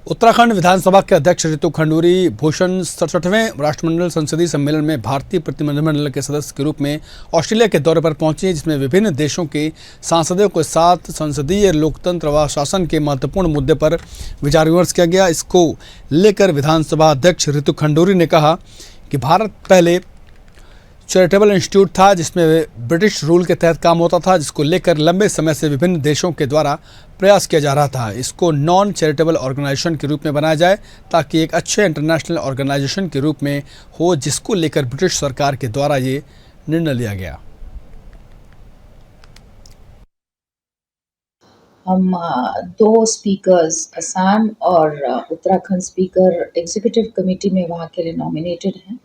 उत्तराखंड विधानसभा के अध्यक्ष रितु खंडूरी भूषण 67वें राष्ट्रमंडल संसदीय सम्मेलन में भारतीय प्रतिनिधिमंडल के सदस्य के रूप में ऑस्ट्रेलिया के दौरे पर पहुंचे, जिसमें विभिन्न देशों के सांसदों के साथ संसदीय लोकतंत्र व शासन के महत्वपूर्ण मुद्दे पर विचार विमर्श किया गया। इसको लेकर विधानसभा अध्यक्ष रितु खंडूरी ने कहा कि भारत पहले चैरिटेबल इंस्टीट्यूट था जिसमें ब्रिटिश रूल के तहत काम होता था, जिसको लेकर लंबे समय से विभिन्न देशों के द्वारा प्रयास किया जा रहा था। इसको नॉन चैरिटेबल ऑर्गेनाइजेशन के रूप में बनाया जाए ताकि एक अच्छे इंटरनेशनल ऑर्गेनाइजेशन के रूप में हो, जिसको लेकर ब्रिटिश सरकार के द्वारा ये निर्णय लिया गया। हम दो स्पीकर्स असम और उत्तराखंड स्पीकर एग्जीक्यूटिव कमेटी में वहाँ के लिए नॉमिनेटेड हैं।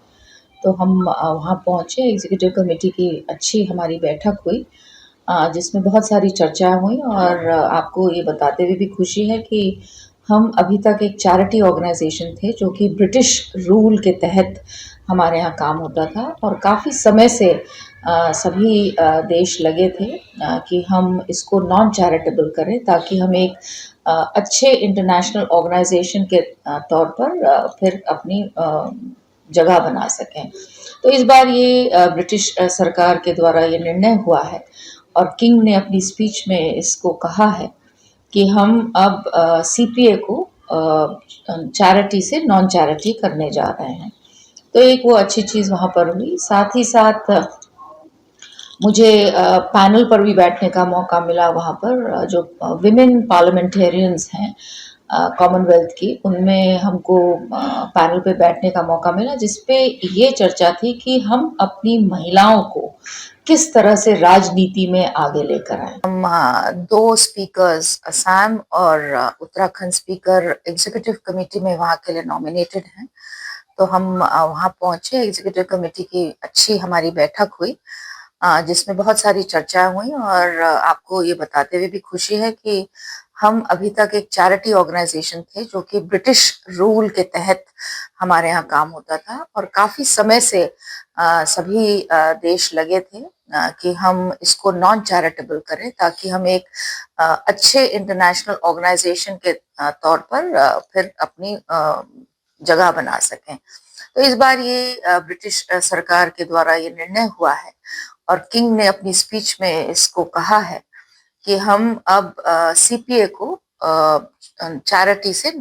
तो हम वहाँ पहुँचे, एग्जीक्यूटिव कमेटी की अच्छी हमारी बैठक हुई जिसमें बहुत सारी चर्चा हुई और आपको ये बताते हुए भी खुशी है कि हम अभी तक एक चैरिटी ऑर्गेनाइजेशन थे जो कि ब्रिटिश रूल के तहत हमारे यहाँ काम होता था और काफ़ी समय से सभी देश लगे थे कि हम इसको नॉन चैरिटेबल करें ताकि हम एक अच्छे इंटरनेशनल ऑर्गेनाइजेशन के तौर पर फिर अपनी जगह बना सकें। तो इस बार ये ब्रिटिश सरकार के द्वारा ये निर्णय हुआ है और किंग ने अपनी स्पीच में इसको कहा है कि हम अब सीपीए को चैरिटी से नॉन चैरिटी करने जा रहे हैं। तो एक वो अच्छी चीज़ वहाँ पर हुई। साथ ही साथ मुझे पैनल पर भी बैठने का मौका मिला वहाँ पर, जो विमेन पार्लियामेंटेरियंस हैं कॉमनवेल्थ की, उनमें हमको पैनल पे बैठने का मौका मिला जिसपे ये चर्चा थी कि हम अपनी महिलाओं को किस तरह से राजनीति में आगे लेकर आए। हम दो स्पीकर्स असम और उत्तराखंड स्पीकर एग्जीक्यूटिव कमेटी में वहाँ के लिए नॉमिनेटेड हैं। तो हम वहाँ पहुँचे, एग्जीक्यूटिव कमेटी की अच्छी हमारी बैठक हुई जिसमें बहुत सारी चर्चा हुई और आपको ये बताते हुए भी खुशी है कि हम अभी तक एक चैरिटी ऑर्गेनाइजेशन थे जो कि ब्रिटिश रूल के तहत हमारे यहाँ काम होता था और काफ़ी समय से सभी देश लगे थे कि हम इसको नॉन चैरिटेबल करें ताकि हम एक अच्छे इंटरनेशनल ऑर्गेनाइजेशन के तौर पर फिर अपनी जगह बना सकें। तो इस बार ये ब्रिटिश सरकार के द्वारा ये निर्णय हुआ है और किंग ने अपनी स्पीच में इसको कहा है कि हम अब सीपीए को चैरिटी से